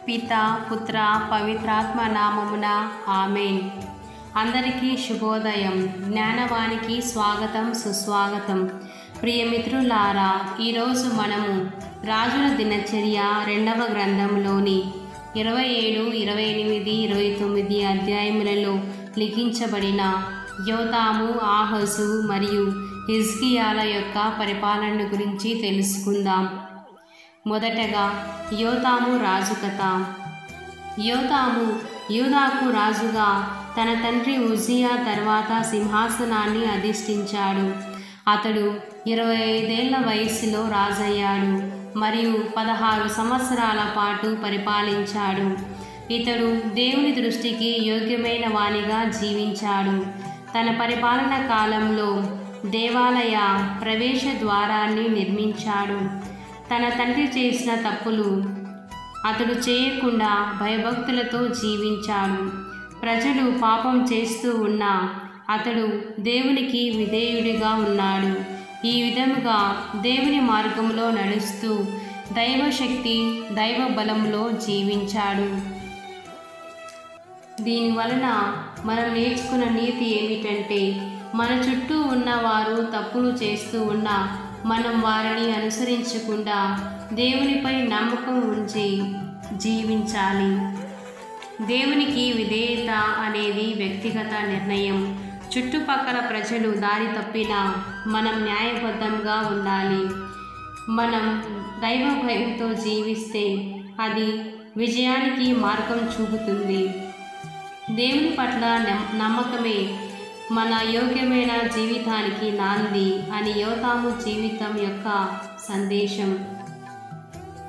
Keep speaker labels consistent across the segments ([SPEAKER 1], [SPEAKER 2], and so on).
[SPEAKER 1] పిత పుత్ర పవిత్రాత్మ నామమున ఆమేన్. అందరికీ శుభోదయం. జ్ఞానవానికి స్వాగతం సుస్వాగతం. ప్రియమిత్రులారా, ఈరోజు మనము రాజుల దినచర్య 2వ గ్రంథంలోని 27, 28, 29 అధ్యాయములలో లిఖించబడిన యోతాము, ఆహాజు మరియు హిజ్కియాల యొక్క పరిపాలన గురించి తెలుసుకుందాం. మొదటగా యోతాము రాజు కథ. యోతాము యూదాకు రాజుగా తన తండ్రి ఉజ్జియా తర్వాత సింహాసనాన్ని అధిష్ఠించాడు. అతడు 25 ఏళ్ల వయసులో రాజయ్యాడు మరియు 16 సంవత్సరాల పాటు పరిపాలించాడు. ఇతడు దేవుని దృష్టికి యోగ్యమైన వానిగా జీవించాడు. తన పరిపాలన కాలంలో దేవాలయ ప్రవేశ ద్వారాన్ని నిర్మించాడు. తన తండ్రి చేసిన తప్పులు అతడు చేయకుండా భయభక్తులతో జీవించాడు. ప్రజలు పాపం చేస్తూ ఉన్నా అతడు దేవునికి విధేయుడిగా ఉన్నాడు. ఈ విధముగా దేవుని మార్గంలో నడుస్తూ దైవశక్తి, దైవ బలంలో జీవించాడు. దీనివలన మనం నేర్చుకున్న నీతి ఏమిటంటే, మన చుట్టూ ఉన్నవారు తప్పులు చేస్తూ ఉన్నా మనం వారిని అనుసరించకుండా దేవునిపై నమ్మకం ఉంచి జీవించాలి. దేవునికి విధేయత అనేది వ్యక్తిగత నిర్ణయం. చుట్టుపక్కల ప్రజలు దారి తప్పినా మనం న్యాయబద్ధంగా ఉండాలి. మనం దైవ భయంతో జీవిస్తే అది విజయానికి మార్గం చూపుతుంది. దేవుని పట్ల నమ్మకమే మన యోగ్యమైన జీవితానికి నాంది అని యోతాము జీవితం యొక్క సందేశం.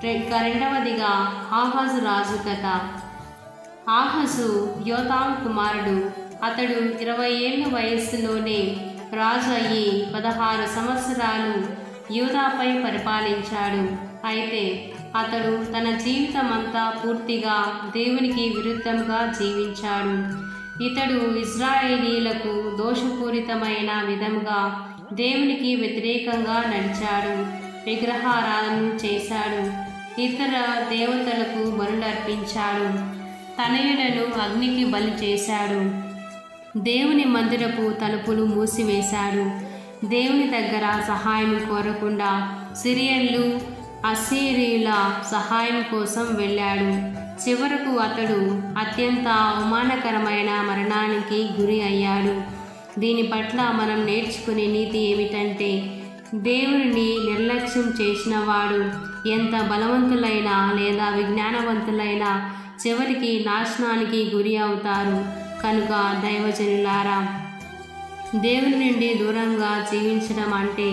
[SPEAKER 1] రెండవదిగా ఆహాజు రాజు కథ. ఆహాజు యోతాము కుమారుడు. అతడు 20 ఏళ్ల వయస్సులోనే రాజు అయ్యి 16 సంవత్సరాలు యూదాపై పరిపాలించాడు. అయితే అతడు తన జీవితమంతా పూర్తిగా దేవునికి విరుద్ధంగా జీవించాడు. ఇతడు ఇశ్రాయేలీలకు దోషపూరితమైన విధంగా దేవునికి వ్యతిరేకంగా నడిచాడు. విగ్రహారాధన చేశాడు. ఇతర దేవతలకు బలులర్పించాడు. తనయులను అగ్నికి బలి చేశాడు. దేవుని మందిరపు తలుపులు మూసివేశాడు. దేవుని దగ్గర సహాయం కోరకుండా సిరియన్లు, అస్సీరీయుల సహాయం కోసం వెళ్ళాడు. చివరకు అతడు అత్యంత అవమానకరమైన మరణానికి గురి అయ్యాడు. దీని పట్ల మనం నేర్చుకునే నీతి ఏమిటంటే, దేవుని నిర్లక్ష్యం చేసిన వాడు ఎంత బలవంతులైనా లేదా విజ్ఞానవంతులైనా చివరికి నాశనానికి గురి అవుతారు. కనుక దైవజనులారా, దేవుని నుండి దూరంగా జీవించడం అంటే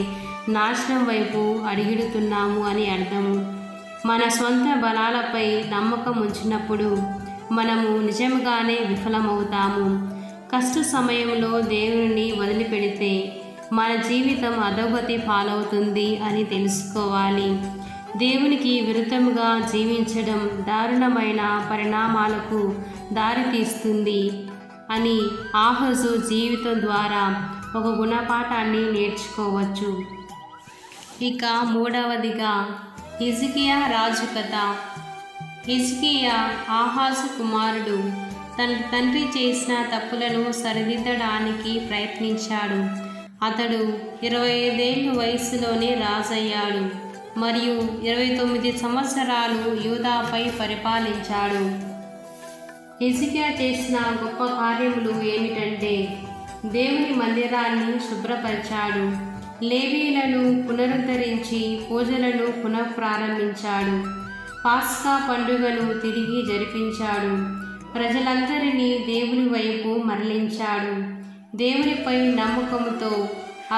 [SPEAKER 1] నాశనం వైపు అడుగుతున్నాము అని అర్థము. మన సొంత బలాలపై నమ్మకం ఉంచినప్పుడు మనము నిజంగానే విఫలమవుతాము. కష్ట సమయంలో దేవుని వదిలిపెడితే మన జీవితం అధోగతి పాలవుతుంది అని తెలుసుకోవాలి. దేవునికి విరుద్ధంగా జీవించడం దారుణమైన పరిణామాలకు దారితీస్తుంది అని ఆహాజు జీవితం ద్వారా ఒక గుణపాఠాన్ని నేర్చుకోవచ్చు. ఇక మూడవదిగా హిజ్కియా రాజు కథ. హిజ్కియా ఆహాజు కుమారుడు. తన తండ్రి చేసిన తప్పులను సరిదిద్దడానికి ప్రయత్నించాడు. అతడు 25 ఏళ్ల వయసులోనే రాజయ్యాడు మరియు 29 సంవత్సరాలు యూదాపై పరిపాలించాడు. హిజ్కియా చేసిన గొప్ప కార్యములు ఏమిటంటే, దేవుని మందిరాన్ని శుభ్రపరిచాడు. లేవీలను పునరుద్ధరించి పూజలను పునఃప్రారంభించాడు. పాస్కా పండుగను తిరిగి జరిపించాడు. ప్రజలందరినీ దేవుని వైపు మరలించాడు. దేవునిపై నమ్మకంతో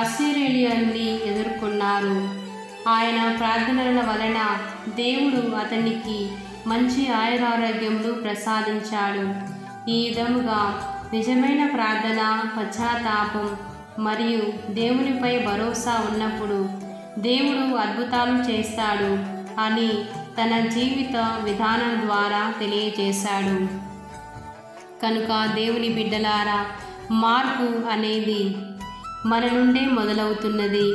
[SPEAKER 1] అస్సీరియన్లని ఎదుర్కొన్నారు. ఆయన ప్రార్థనల వలన దేవుడు అతనికి మంచి ఆయురారోగ్యములు ప్రసాదించాడు. ఈ విధముగా నిజమైన ప్రార్థన, పశ్చాత్తాపం మరియు దేవునిపై భరోసా ఉన్నప్పుడు దేవుడు అద్భుతాలు చేస్తాడు అని తన జీవిత విధానం ద్వారా తెలియజేశాడు. కనుక దేవుని బిడ్డలారా, మార్పు అనేది మన నుండే మొదలవుతున్నది.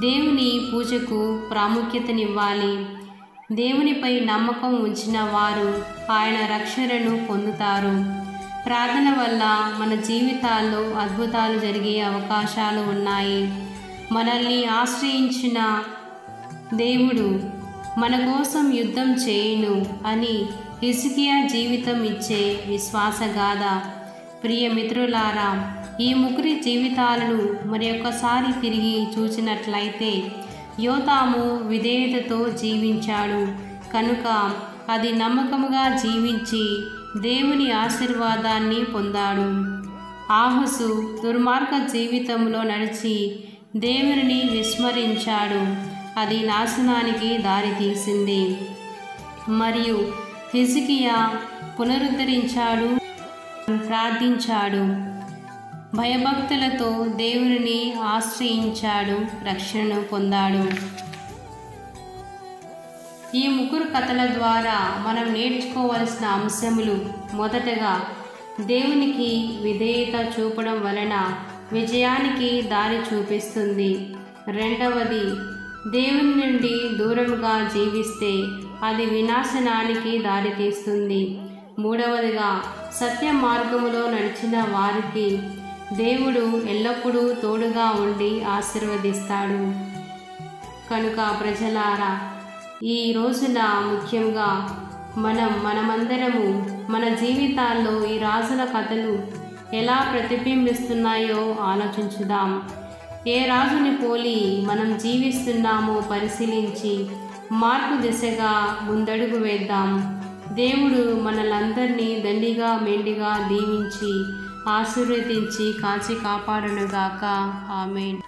[SPEAKER 1] దేవుని పూజకు ప్రాముఖ్యతనివ్వాలి. దేవునిపై నమ్మకం ఉంచిన వారు ఆయన రక్షణను పొందుతారు. ప్రార్థన వల్ల మన జీవితాల్లో అద్భుతాలు జరిగే అవకాశాలు ఉన్నాయి. మనల్ని ఆశ్రయించిన దేవుడు మన కోసం యుద్ధం చేయును అని హిజ్కియా జీవితం ఇచ్చే విశ్వాసగాథ. ప్రియ మిత్రులారా, ఈ ముగ్గురి జీవితాలను మరి ఒక్కసారి తిరిగి చూసినట్లయితే యోతాము విధేయతతో జీవించాడు కనుక అది నమ్మకముగా జీవించి దేవుని ఆశీర్వాదాన్ని పొందాడు. ఆహాజు దుర్మార్గ జీవితంలో నడిచి దేవుని విస్మరించాడు, అది నాశనానికి దారితీసింది. మరియు హిజ్కియా పునరుద్ధరించాడు, ప్రార్థించాడు, భయభక్తులతో దేవుని ఆశ్రయించాడు, రక్షణను పొందాడు. ఈ ముగ్గురు కథల ద్వారా మనం నేర్చుకోవలసిన అంశములు: మొదటగా, దేవునికి విధేయత చూపడం వలన విజయానికి దారి చూపిస్తుంది. రెండవది, దేవుని నుండి దూరంగా జీవిస్తే అది వినాశనానికి దారితీస్తుంది. మూడవదిగా, సత్య మార్గములో నడిచిన వారికి దేవుడు ఎల్లప్పుడూ తోడుగా ఉండి ఆశీర్వదిస్తాడు. కనుక ప్రజలారా, ఈ రోజున ముఖ్యంగా మనమందరము మన జీవితాల్లో ఈ రాజుల కథలు ఎలా ప్రతిబింబిస్తున్నాయో ఆలోచించుదాం. ఏ రాజుని పోలి మనం జీవిస్తున్నామో పరిశీలించి మార్పు దిశగా ముందడుగు వేద్దాం. దేవుడు మనలందరినీ దండిగా మెండిగా దీవించి ఆశీర్వదించి కాచి కాపాడునుగాక. ఆమేన్.